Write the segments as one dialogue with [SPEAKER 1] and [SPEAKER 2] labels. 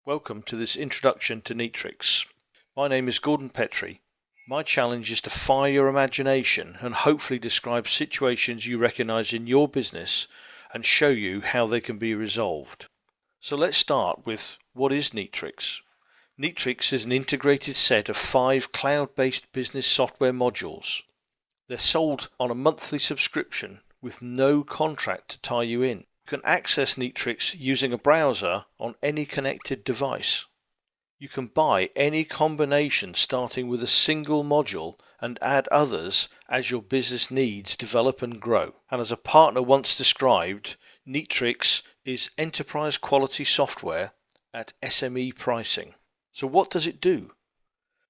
[SPEAKER 1] Welcome to this introduction to Neetrix. My name is Gordon Petrie. My challenge is to fire your imagination and hopefully describe situations you recognize in your business and show you how they can be resolved. So let's start with what is Neetrix? Neetrix is an integrated set of 5 cloud-based business software modules. They're sold on a monthly subscription with no contract to tie you in. You can access Neetrix using a browser on any connected device. You can buy any combination starting with a single module and add others as your business needs develop and grow. And as a partner once described, Neetrix is enterprise quality software at SME pricing. So what does it do?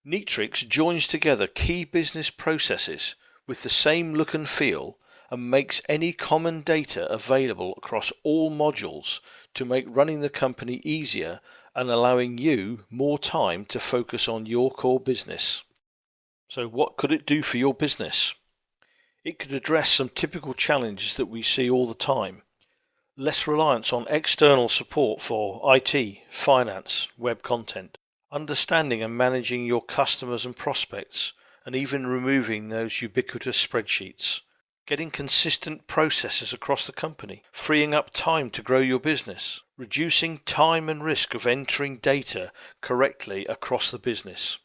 [SPEAKER 1] Neetrix joins together key business processes with the same look and feel and makes any common data available across all modules to make running the company easier and allowing you more time to focus on your core business. So what could it do for your business? It could address some typical challenges that we see all the time. Less reliance on external support for IT, finance, web content, understanding and managing your customers and prospects, and even removing those ubiquitous spreadsheets. Getting consistent processes across the company, freeing up time to grow your business, reducing time and risk of entering data correctly across the business.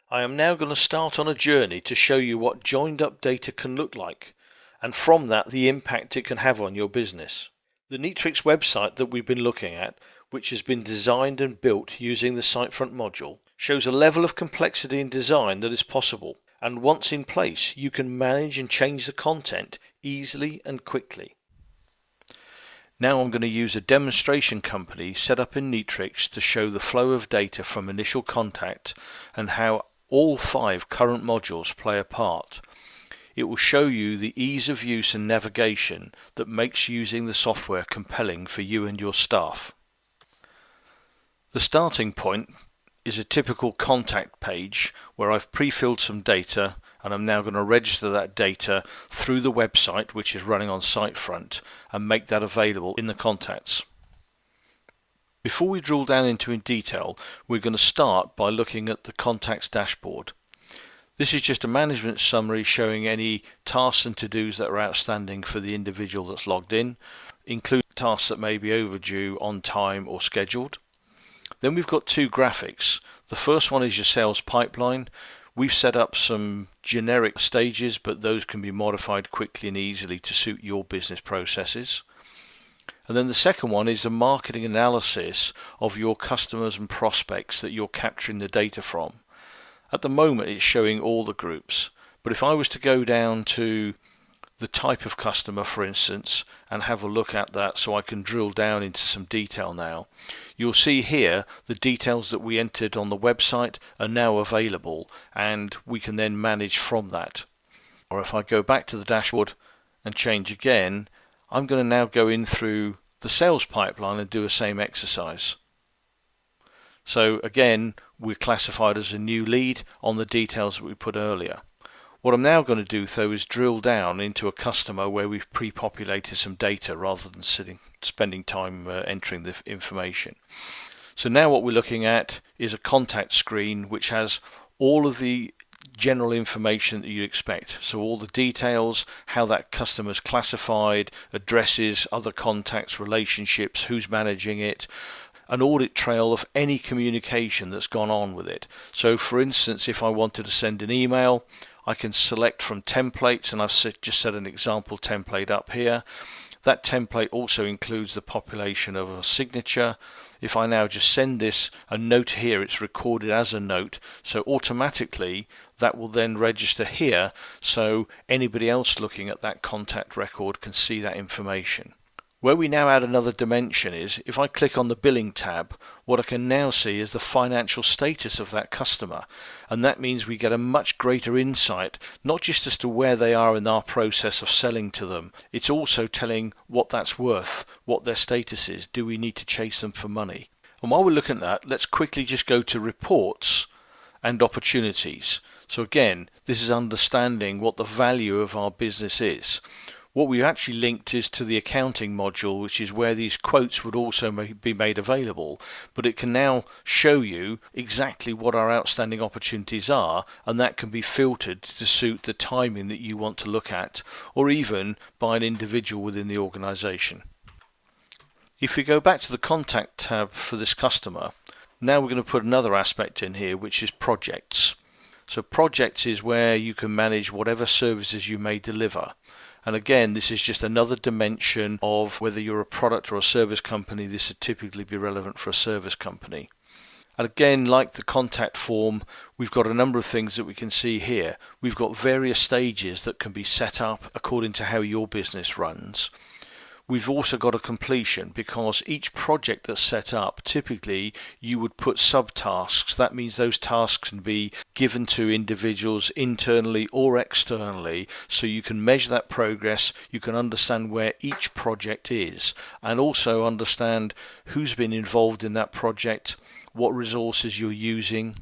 [SPEAKER 1] I am now going to start on a journey to show you what joined up data can look like, and from that the impact it can have on your business. The Neetrix website that we've been looking at, which has been designed and built using the Sitefront module, shows a level of complexity in design that is possible. And once in place, you can manage and change the content easily and quickly. Now I'm going to use a demonstration company set up in Neetrix to show the flow of data from initial contact and how all 5 current modules play a part. It will show you the ease of use and navigation that makes using the software compelling for you and your staff. The starting point is a typical contact page where I've pre-filled some data and I'm now going to register that data through the website, which is running on Sitefront, and make that available in the contacts. Before we drill down into in detail, we're going to start by looking at the contacts dashboard. This is just a management summary showing any tasks and to-dos that are outstanding for the individual that's logged in, including tasks that may be overdue, on time or scheduled. Then we've got 2 graphics. The first one is your sales pipeline. We've set up some generic stages, but those can be modified quickly and easily to suit your business processes. And then the second one is the marketing analysis of your customers and prospects that you're capturing the data from. At the moment it's showing all the groups, but if I was to go down to the type of customer, for instance, and have a look at that so I can drill down into some detail now, you'll see here the details that we entered on the website are now available and we can then manage from that. Or if I go back to the dashboard and change again, I'm going to now go in through the sales pipeline and do the same exercise. So again, we're classified as a new lead on the details that we put earlier. What I'm now going to do though is drill down into a customer where we've pre-populated some data rather than spending time entering the information. So now what we're looking at is a contact screen which has all of the general information that you'd expect. So all the details, how that customer's classified, addresses, other contacts, relationships, who's managing it, an audit trail of any communication that's gone on with it. So for instance, if I wanted to send an email, I can select from templates, and I've just set an example template up here. That template also includes the population of a signature. If I now just send this a note here, it's recorded as a note, so automatically that will then register here so anybody else looking at that contact record can see that information. Where we now add another dimension is, if I click on the billing tab, what I can now see is the financial status of that customer, and that means we get a much greater insight, not just as to where they are in our process of selling to them, it's also telling what that's worth, what their status is, do we need to chase them for money. And while we're looking at that, let's quickly just go to reports and opportunities. So again, this is understanding what the value of our business is. What we've actually linked is to the accounting module, which is where these quotes would also be made available, but it can now show you exactly what our outstanding opportunities are, and that can be filtered to suit the timing that you want to look at, or even by an individual within the organization. If we go back to the contact tab for this customer, now we're going to put another aspect in here, which is projects. So projects is where you can manage whatever services you may deliver. And again, this is just another dimension of whether you're a product or a service company. This would typically be relevant for a service company. And again, like the contact form, we've got a number of things that we can see here. We've got various stages that can be set up according to how your business runs. We've also got a completion, because each project that's set up, typically you would put subtasks. That means those tasks can be given to individuals internally or externally, so you can measure that progress, you can understand where each project is, and also understand who's been involved in that project, what resources you're using.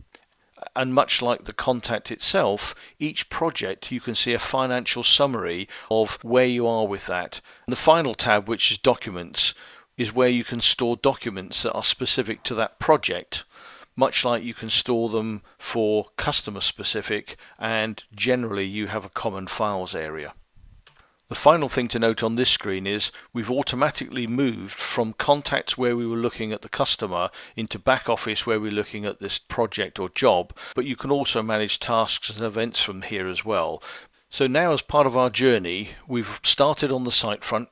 [SPEAKER 1] And much like the contact itself, each project you can see a financial summary of where you are with that. And the final tab, which is documents, is where you can store documents that are specific to that project, much like you can store them for customer specific, and generally you have a common files area. The final thing to note on this screen is we've automatically moved from contacts where we were looking at the customer into back office where we're looking at this project or job, but you can also manage tasks and events from here as well. So now, as part of our journey, we've started on the site front.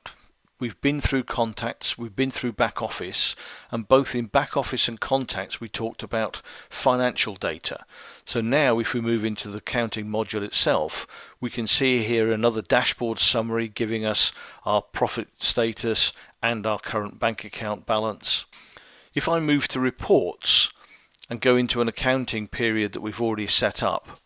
[SPEAKER 1] We've been through contacts, we've been through back office, and both in back office and contacts we talked about financial data. So now if we move into the accounting module itself, we can see here another dashboard summary giving us our profit status and our current bank account balance. If I move to reports and go into an accounting period that we've already set up,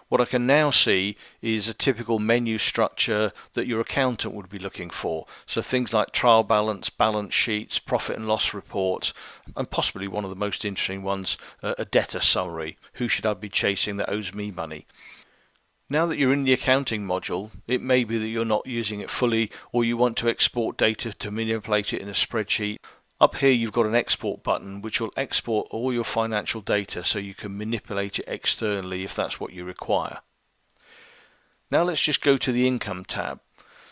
[SPEAKER 1] what I can now see is a typical menu structure that your accountant would be looking for. So things like trial balance, balance sheets, profit and loss reports, and possibly one of the most interesting ones, a debtor summary. Who should I be chasing that owes me money? Now that you're in the accounting module, it may be that you're not using it fully, or you want to export data to manipulate it in a spreadsheet. Up here you've got an export button which will export all your financial data so you can manipulate it externally if that's what you require. Now let's just go to the income tab.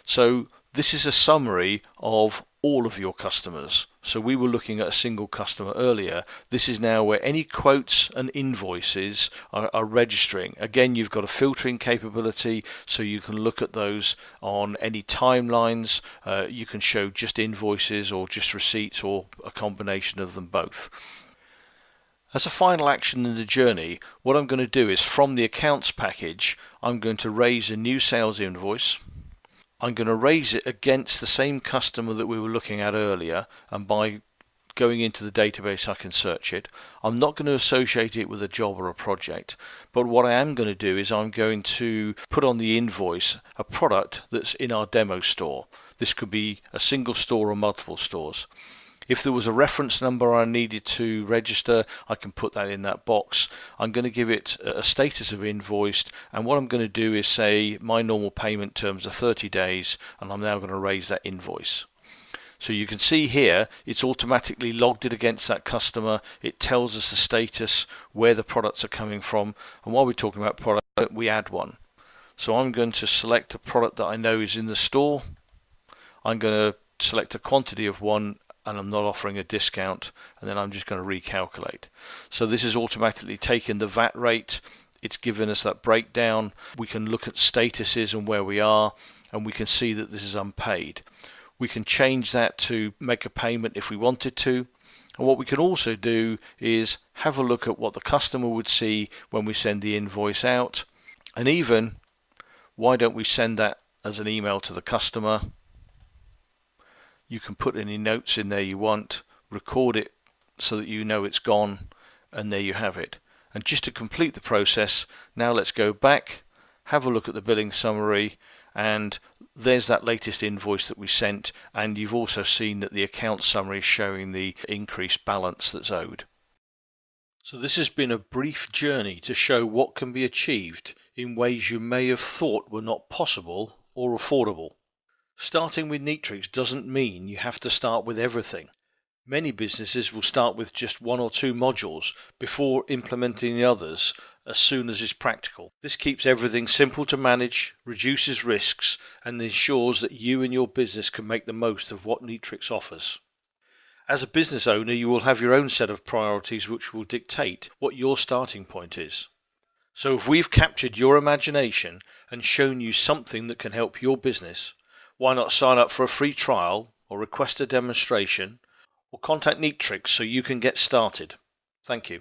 [SPEAKER 1] So this is a summary of all of your customers. So we were looking at a single customer earlier. This is now where any quotes and invoices are registering. Again, you've got a filtering capability, so you can look at those on any timelines. You can show just invoices or just receipts, or a combination of them both. As a final action in the journey, what I'm going to do is, from the accounts package, I'm going to raise a new sales invoice. I'm going to raise it against the same customer that we were looking at earlier, and by going into the database I can search it. I'm not going to associate it with a job or a project, but what I am going to do is I'm going to put on the invoice a product that's in our demo store. This could be a single store or multiple stores. If there was a reference number I needed to register, I can put that in that box. I'm going to give it a status of invoiced, and what I'm going to do is say my normal payment terms are 30 days, and I'm now going to raise that invoice. So you can see here it's automatically logged it against that customer. It tells us the status, where the products are coming from, and while we're talking about product, we add one. So I'm going to select a product that I know is in the store. I'm going to select a quantity of one, and I'm not offering a discount, and then I'm just going to recalculate. So this is automatically taken the VAT rate. It's given us that breakdown. We can look at statuses and where we are, and we can see that this is unpaid. We can change that to make a payment if we wanted to. And what we can also do is have a look at what the customer would see when we send the invoice out. And even, why don't we send that as an email to the customer? You can put any notes in there you want, record it so that you know it's gone, and there you have it. And just to complete the process, now let's go back, have a look at the billing summary, and there's that latest invoice that we sent, and you've also seen that the account summary is showing the increased balance that's owed. So this has been a brief journey to show what can be achieved in ways you may have thought were not possible or affordable. Starting with Neetrix doesn't mean you have to start with everything. Many businesses will start with just 1 or 2 modules before implementing the others as soon as is practical. This keeps everything simple to manage, reduces risks, and ensures that you and your business can make the most of what Neetrix offers. As a business owner, you will have your own set of priorities which will dictate what your starting point is. So if we've captured your imagination and shown you something that can help your business, why not sign up for a free trial or request a demonstration or contact Neetrix so you can get started. Thank you.